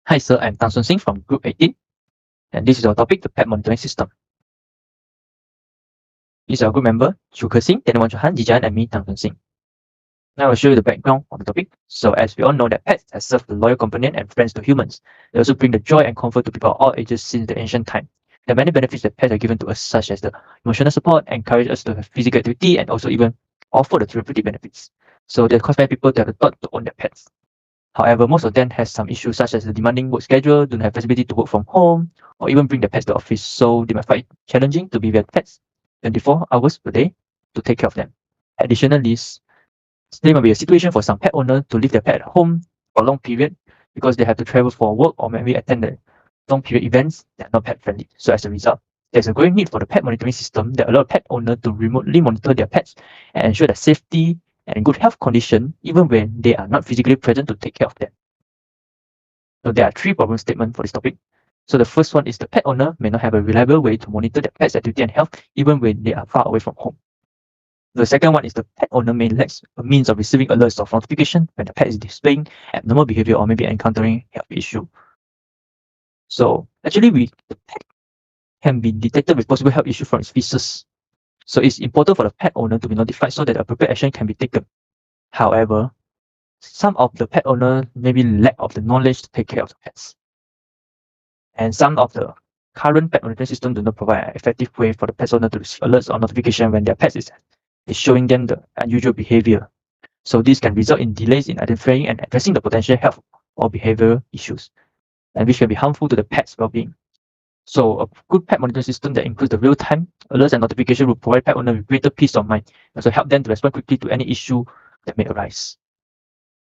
Hi sir, I'm Tan Singh from Group 18 and this is our topic, the pet monitoring system. This is our group member, Chu Singh, Tenuan Johan, Jijan and me, Tan Singh. Now I will show you the background of the topic. So as we all know that pets have served the loyal companion and friends to humans. They also bring the joy and comfort to people of all ages since the ancient time. There are many benefits that pets are given to us, such as the emotional support, encourage us to have physical activity, and also even offer the therapeutic benefits. So they cause many people to have the thought to own their pets. However, most of them has some issues such as the demanding work schedule, don't have flexibility to work from home, or even bring their pets to the office. So they might find it challenging to be with pets 24 hours per day to take care of them. Additionally, there might be a situation for some pet owners to leave their pet at home for a long period because they have to travel for work or maybe attend the long period events that are not pet friendly. So as a result, there's a growing need for the pet monitoring system that allows pet owners to remotely monitor their pets and ensure their safety and good health condition even when they are not physically present to take care of them. So there are 3 problem statements for this topic. So the first one is the pet owner may not have a reliable way to monitor their pet's activity and health even when they are far away from home. The second one is the pet owner may lack a means of receiving alerts or notification when the pet is displaying abnormal behavior or maybe encountering health issue. So actually the pet can be detected with possible health issue from its feces. So it's important for the pet owner to be notified so that appropriate action can be taken. However, some of the pet owner maybe lack of the knowledge to take care of the pets. And some of the current pet monitoring system do not provide an effective way for the pet owner to receive alerts or notification when their pet is showing them the unusual behavior. So this can result in delays in identifying and addressing the potential health or behavioral issues, and which can be harmful to the pet's well-being. So a good pet monitoring system that includes the real-time alerts and notification will provide pet owner with greater peace of mind and also help them to respond quickly to any issue that may arise.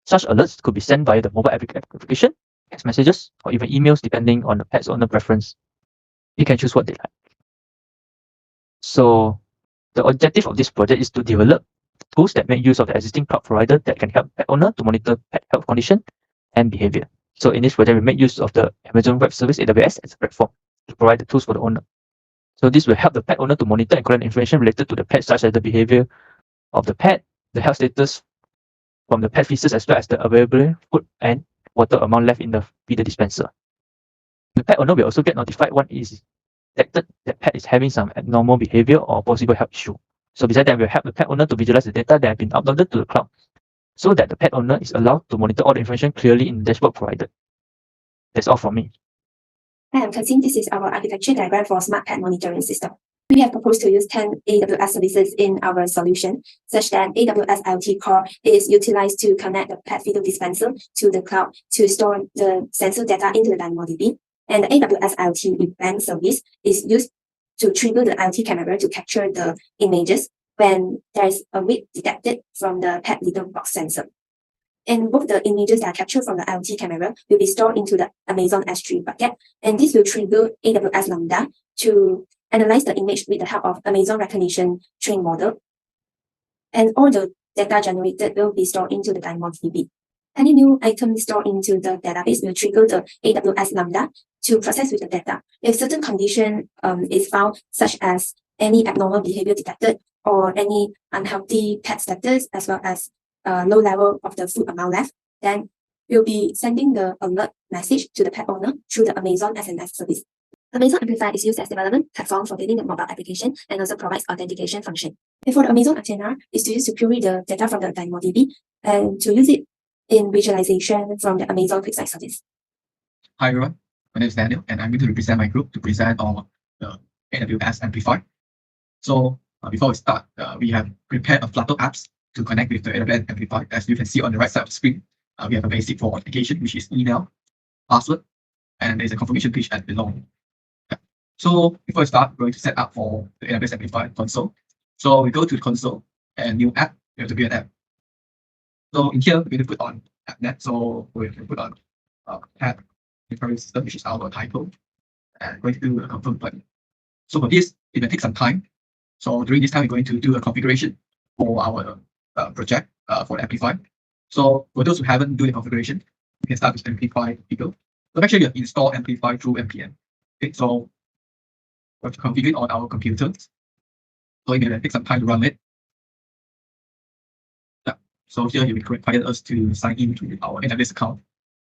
Such alerts could be sent via the mobile application, text messages, or even emails depending on the pet's owner preference. You can choose what they like. So the objective of this project is to develop tools that make use of the existing cloud provider that can help pet owner to monitor pet health condition and behavior. So in this project, we make use of the Amazon Web Service AWS as a platform to provide the tools for the owner. So this will help the pet owner to monitor and collect information related to the pet, such as the behavior of the pet, the health status from the pet feces, as well as the available food and water amount left in the feeder dispenser. The pet owner will also get notified when it is detected that pet is having some abnormal behavior or possible health issue. So besides that, we'll help the pet owner to visualize the data that have been uploaded to the cloud so that the pet owner is allowed to monitor all the information clearly in the dashboard provided. That's all from me. Hi, I'm Kasim. This is our architecture diagram for smart pet monitoring system. We have proposed to use 10 AWS services in our solution, such that AWS IoT Core is utilized to connect the pet feeder dispenser to the cloud to store the sensor data into the DynamoDB. And the AWS IoT event service is used to trigger the IoT camera to capture the images when there is a weight detected from the pet litter box sensor. And both the images that are captured from the IoT camera will be stored into the Amazon S3 bucket, and this will trigger AWS Lambda to analyze the image with the help of Amazon Recognition Train Model. And all the data generated will be stored into the DynamoDB. Any new item stored into the database will trigger the AWS Lambda to process with the data. If certain condition is found, such as any abnormal behavior detected or any unhealthy pet status, as well as low level of the food amount left, then we'll be sending the alert message to the pet owner through the Amazon SNS service. Amazon Amplify is used as development platform for building the mobile application and also provides authentication function. And for the Amazon Antenna is to use to query the data from the DynamoDB and to use it in visualization from the Amazon QuickSight service. Hi everyone, my name is Daniel and I'm going to represent my group to present on the AWS Amplify. So before we start, we have prepared a Flutter apps to connect with the AWS Amplify. As you can see on the right side of the screen, we have a basic for authentication, which is email, password, and there's a confirmation page at below. So before we start, we're going to set up for the AWS Amplify console. So we go to the console and new app, we have to be an app. So in here, we're going to put on AppNet. So we're going to put on app monitoring system, which is our title, and we're going to do a confirm button. So for this, it will take some time. So during this time, we're going to do a configuration for our project for Amplify. So for those who haven't done the configuration, you can start with Amplify Eagle. So make sure you install Amplify through npm. Okay, so we have to configure it on our computers. So it may take some time to run it. Yeah. So here it requires us to sign in to our AWS account.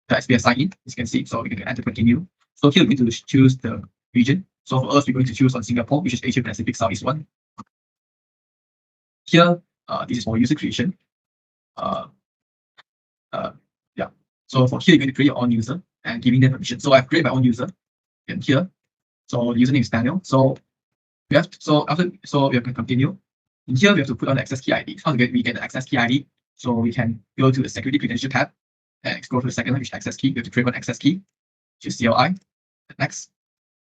the SBS sign in, as you can see. So we can enter continue. So here we're going to choose the region. So for us, we're going to choose on Singapore, which is Asia Pacific Southeast one. Here, this is for user creation. Yeah. So for here, you're going to create your own user and giving them permission. So I've created my own user in here. So username is Daniel. So we have to continue. In here, we have to put on the access key ID. How do we get the access key ID? So we can go to the security credential tab and scroll to the second one, which is access key. We have to create one access key, which is CLI. Next,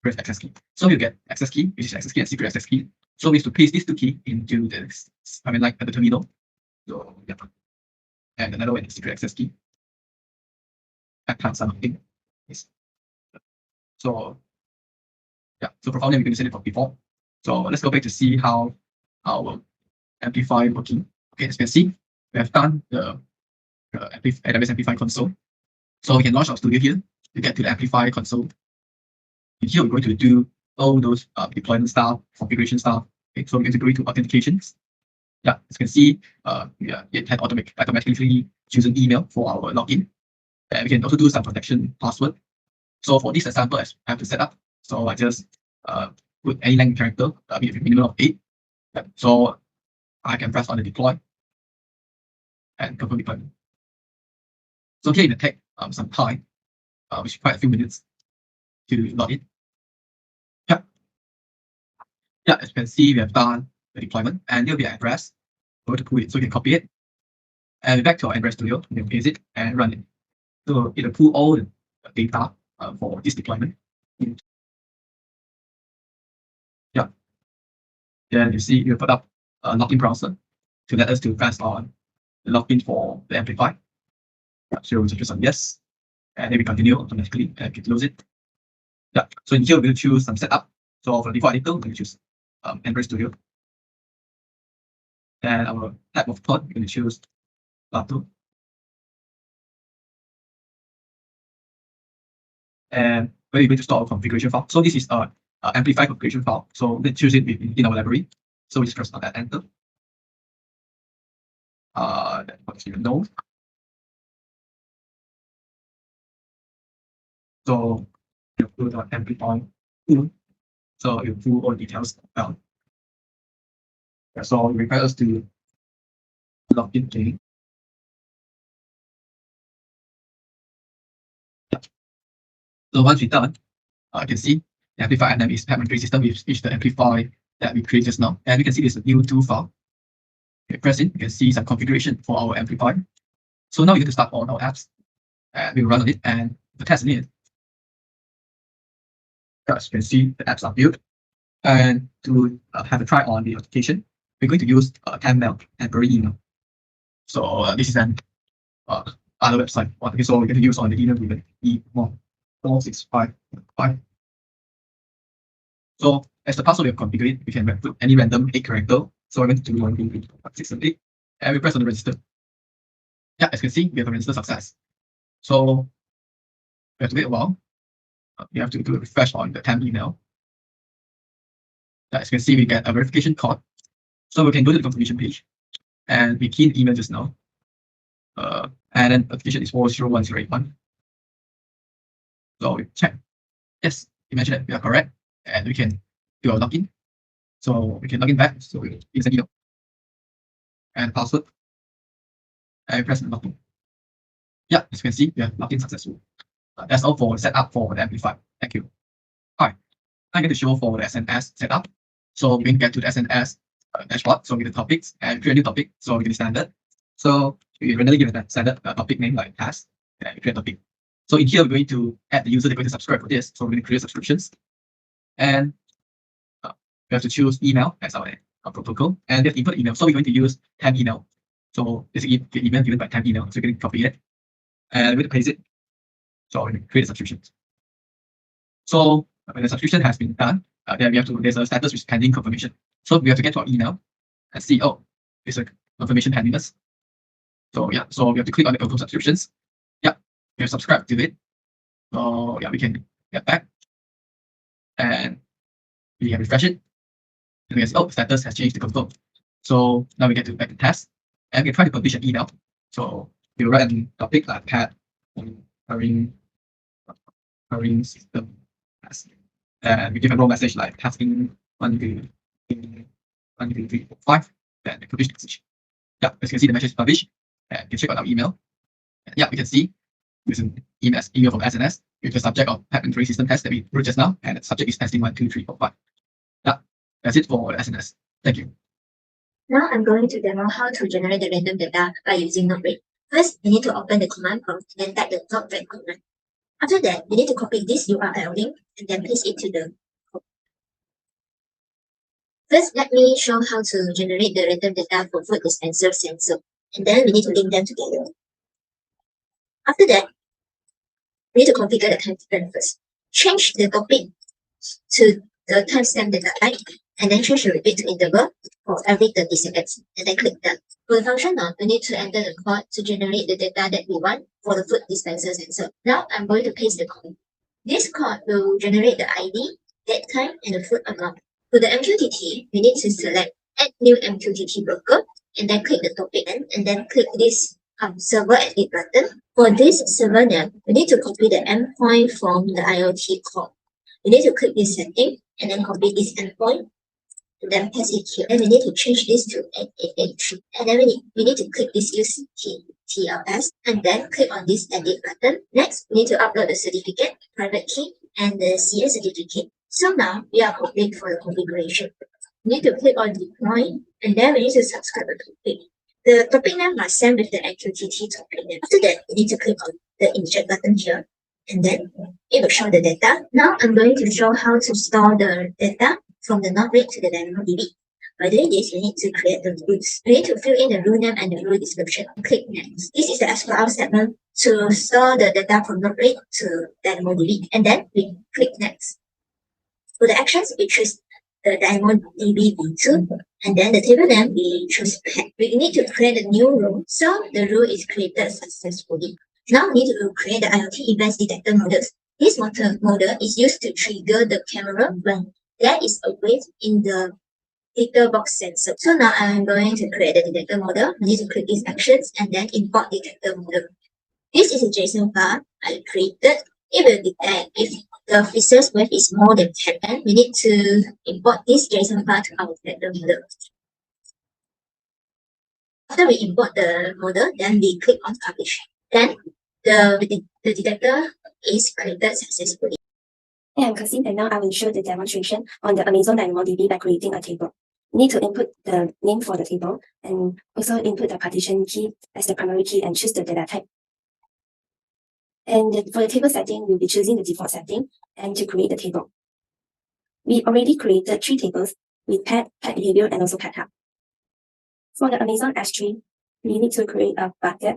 create access key. So you get access key, which is access key and secret access key. So we have to paste these two keys into the, like at the terminal. So yeah, and another one is secret access key. I can't something. Yes. So yeah, so for file name, we're going to set it for default. So let's go back to see how our amplify working. Okay, as you can see, we have done the AWS Amplify console. So we can launch our studio here to get to the Amplify console. And here we're going to do all those deployment stuff, configuration stuff. Okay, so we're going to go into authentications. Yeah, as you can see, it had automatically chosen email for our login. And we can also do some protection password. So for this example, I have to set up. So I just put any length character, with a minimum of 8. Yeah, so I can press on the deploy and confirm deployment. So here it will take some time, which is quite a few minutes to log in. Yeah, as you can see, we have done the deployment, and here will be an address. Go to pull it, so you can copy it, and back to our Android Studio, you can paste it and run it. So it will pull all the data for this deployment. Yeah. Then you see you put up a login browser to let us to press on the login for the Amplify. Yeah, so we'll choose some yes, and then we continue automatically and we close it. Yeah. So in here we'll choose some setup. So for the default editor, we'll choose Android Studio. And our type of pod, we're going to choose Plato. And where we're going to store our configuration file. So this is our Amplify configuration file. So let's choose it in our library. So we just press on that enter. What's even known. So you put the Amplify tool. So you pull all details down. So it requires us to log in again. So once we're done, you can see the Amplify and is Admin system, which is the Amplify that we created just now. And we can see there's a new tool file. Okay, press it, you can see some configuration for our Amplify. So now we're going to start on our apps, and we'll run on it and the test in it. As you can see, the apps are built. And to have a try on the authentication, we're going to use Campbell temporary email. So this is an other website. Okay, so we're going to use on the email given E4655. So as the password we have configured, we can put any random 8 character. So I'm going to do 1, and we press on the register. Yeah, as you can see, we have a register success. So we have to wait a while. We have to do a refresh on the temp email. As you can see, we get a verification code. So we can go to the confirmation page and we key in the email just now. And then authentication is 401081. So we check. Yes, imagine that we are correct. And we can do our login. So we can log in back. So we use an email and password. And press the login. Yeah, as you can see, we have login successful. That's all for setup for the Amplify. Thank you. All right. I'm going to show for the SNS setup. So we're going to get to the SNS dashboard. So we get the topics and create a new topic. So we get the standard. So we randomly give it a standard topic name like task and create a topic. So in here, we're going to add the user they're going to subscribe for this. So we're going to create subscriptions. And we have to choose email as our protocol. And we have to input email. So we're going to use temp email. So basically, the email given by temp email. So we're going to copy it and we're going to paste it. So we're going to create a subscription. So when the subscription has been done, then we have to, there's a status which is pending confirmation. So we have to get to our email and see, oh, there's a confirmation pending us. So yeah, so we have to click on the confirm subscriptions. Yeah, we have subscribed to it. So yeah, we can get back and we can refresh it. And we can see, oh, status has changed to confirm. So now we get to back to test and we can try to publish an email. So we will write a topic like pet current system task. And we give a role message like tasking 1, 2, 3, 1, 2, 3, 4, 5. Then the publish message. Yeah, as you can see, the message is published. And you can check out our email. And yeah, we can see there's an email from SNS with the subject of pet entry system test that we wrote just now. And the subject is testing 1, 2, 3, 4, 5. Yeah, that's it for the SNS. Thank you. Now I'm going to demo how to generate the random data by using NotRate. First, you need to open the command prompt and type the NotRate command. After that, you need to copy this URL link and then paste it to the code. First, let me show how to generate the random data for food dispenser sensor, and then we need to link them together. After that, we need to configure the timestamp first. Change the topic to the timestamp data type, and then change the repeat to interval for every 30 seconds, and then click done. For the function now, we need to enter the code to generate the data that we want for the food dispenser sensor. Now I'm going to paste the code. This code will generate the ID, date time, and the food amount. For the MQTT, we need to select Add New MQTT Broker, and then click the topic and then click this Server Edit button. For this server name, we need to copy the endpoint from the IoT core. We need to click this setting and then copy this endpoint and then paste it here. Then we need to change this to 8883. And then we need to click this use TLS and then click on this edit button. Next, we need to upload the certificate, private key, and the CS certificate. So now we are complete for the configuration. We need to click on deploy and then we need to subscribe the topic. The topic name must send with the MQTT topic name. After that, we need to click on the inject button here and then it will show the data. Now I'm going to show how to store the data from the NotRate to the DynamoDB. By doing this, you need to create the rules. You need to fill in the rule name and the rule description. Click next. This is the SQL statement to store the data from NotRate to DynamoDB. And then we click next. For the actions, we choose the DynamoDB v2, and then the table name we choose pet. We need to create a new rule, so the rule is created successfully. Now we need to create the IoT events detector models. This model is used to trigger the camera when there is a wave in the detector box sensor. So now I'm going to create the detector model. We need to click these actions and then import detector model. This is a JSON file I created. It will detect if the feces wave is more than 10, and we need to import this JSON file to our detector model. After we import the model, then we click on publish. Then the detector is created successfully. Hey, I'm Kasim, and now I will show the demonstration on the Amazon DynamoDB by creating a table. You need to input the name for the table and also input the partition key as the primary key and choose the data type. And for the table setting, we'll be choosing the default setting and to create the table. We already created 3 tables with pet behavior, and also pet hub. For the Amazon S3, we need to create a bucket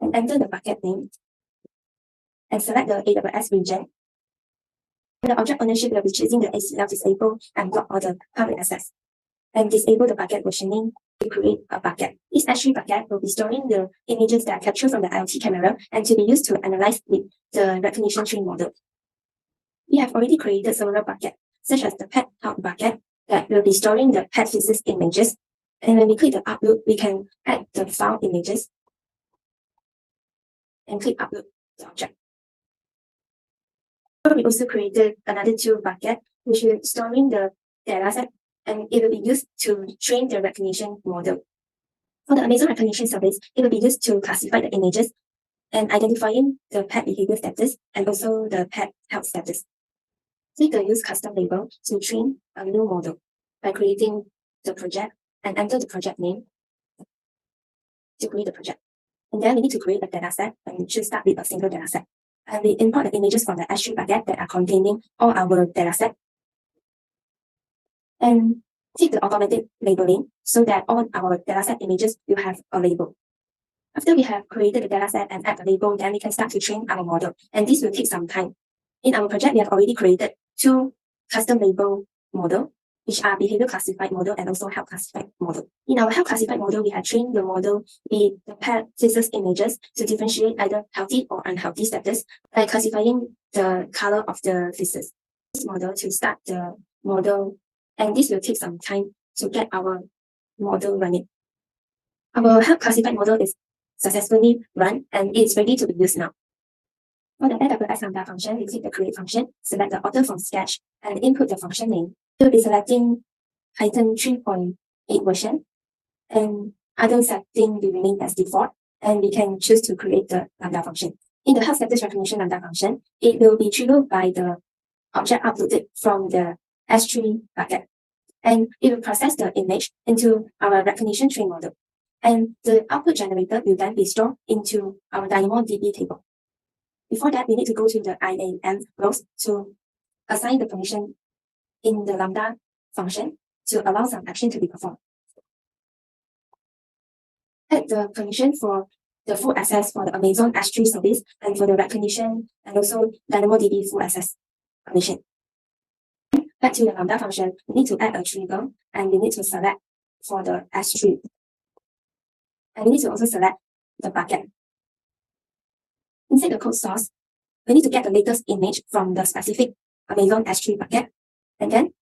and enter the bucket name and select the AWS region. For the object ownership, we'll be choosing the ACL disable and block all the public access and disable the bucket versioning to create a bucket. This S3 bucket will be storing the images that are captured from the IoT camera and to be used to analyze with the recognition tree model. We have already created several buckets, such as the pet hub bucket that will be storing the pet feces images. And when we click the upload, we can add the file images and click upload the object. We also created another 2 buckets, which will be storing the dataset, and it will be used to train the recognition model. For the Amazon recognition service, it will be used to classify the images and identifying the pet behavior status and also the pet health status. Click the use custom label to train a new model by creating the project and enter the project name to create the project. And then we need to create a dataset and choose start with a single dataset. And we import the images from the S3 bucket that are containing all our dataset. And click the automatic labeling so that all our dataset images will have a label. After we have created the dataset and add the label, then we can start to train our model. And this will take some time. In our project, we have already created 2 custom label model, which are behavior classified model and also health classified model. In our health classified model, we have trained the model with the pet feces images to differentiate either healthy or unhealthy status by classifying the color of the feces. This model to start the model, and this will take some time to get our model running. Our health classified model is successfully run and it's ready to be used now. For the AWS Lambda function, we click the create function, select the author from sketch, and input the function name. We'll be selecting Python 3.8 version, and other setting will remain as default, and we can choose to create the Lambda function. In the health status recognition Lambda function, it will be triggered by the object uploaded from the S3 bucket, and it will process the image into our recognition train model. And the output generated will then be stored into our DynamoDB table. Before that, we need to go to the IAM rows to assign the permission in the Lambda function to allow some action to be performed. Add the permission for the full access for the Amazon S3 service and for the recognition and also DynamoDB full access permission. Back to the Lambda function, we need to add a trigger and we need to select for the S3. And we need to also select the bucket. Inside the code source, we need to get the latest image from the specific Amazon S3 bucket, and then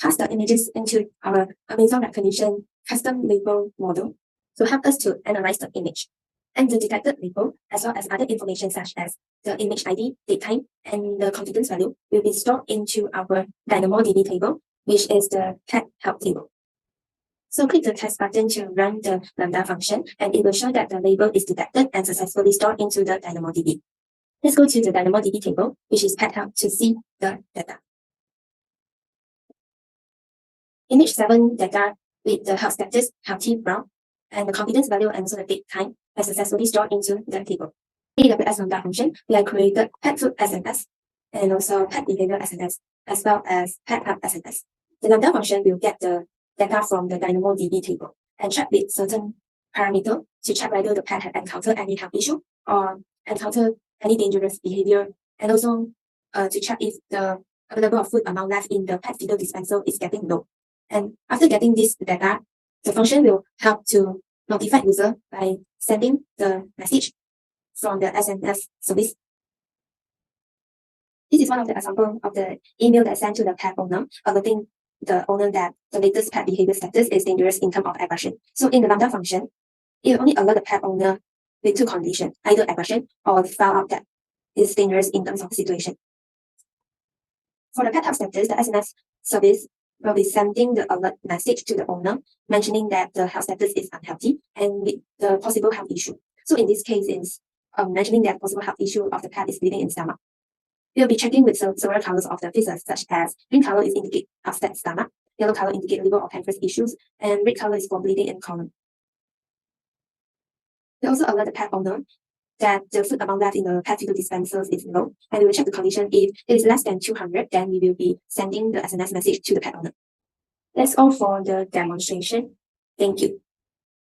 pass the images into our Amazon recognition custom label model to help us to analyze the image. And the detected label, as well as other information such as the image ID, date time, and the confidence value will be stored into our DynamoDB table, which is the pet help table. So click the test button to run the Lambda function, and it will show that the label is detected and successfully stored into the DynamoDB. Let's go to the DynamoDB table, which is pet help, to see the data. Image 7 data with the health status healthy brown, and the confidence value and also the date time are successfully stored into the table. AWS Lambda function, we have created pet food SNS and also pet behavior SNS, as well as pet help SNS. The Lambda function will get the data from the DynamoDB table and check with certain parameter to check whether the pet had encountered any health issue or encountered any dangerous behavior, and also to check if the available of food amount left in the pet feeder dispenser is getting low. And after getting this data, the function will help to notify user by sending the message from the SNS service. This is one of the examples of the email that's sent to the pet owner, alerting the owner that the latest pet behavior status is dangerous in terms of aggression. So in the Lambda function, it will only alert the pet owner with two conditions, either aggression or found out that it's dangerous in terms of the situation. For the pet health status, the SNS service will be sending the alert message to the owner, mentioning that the health status is unhealthy and with the possible health issue. So in this case, it's mentioning that possible health issue of the pet is bleeding in stomach. We'll be checking with several colors of the feces, such as green color is indicate upset stomach, yellow color indicate liver or pancreas issues, and red color is for bleeding in colon. We also alert the pet owner that the food amount left in the pet feeder dispensers is low, and we will check the condition. If it is less than 200, then we will be sending the SNS message to the pet owner. That's all for the demonstration. Thank you.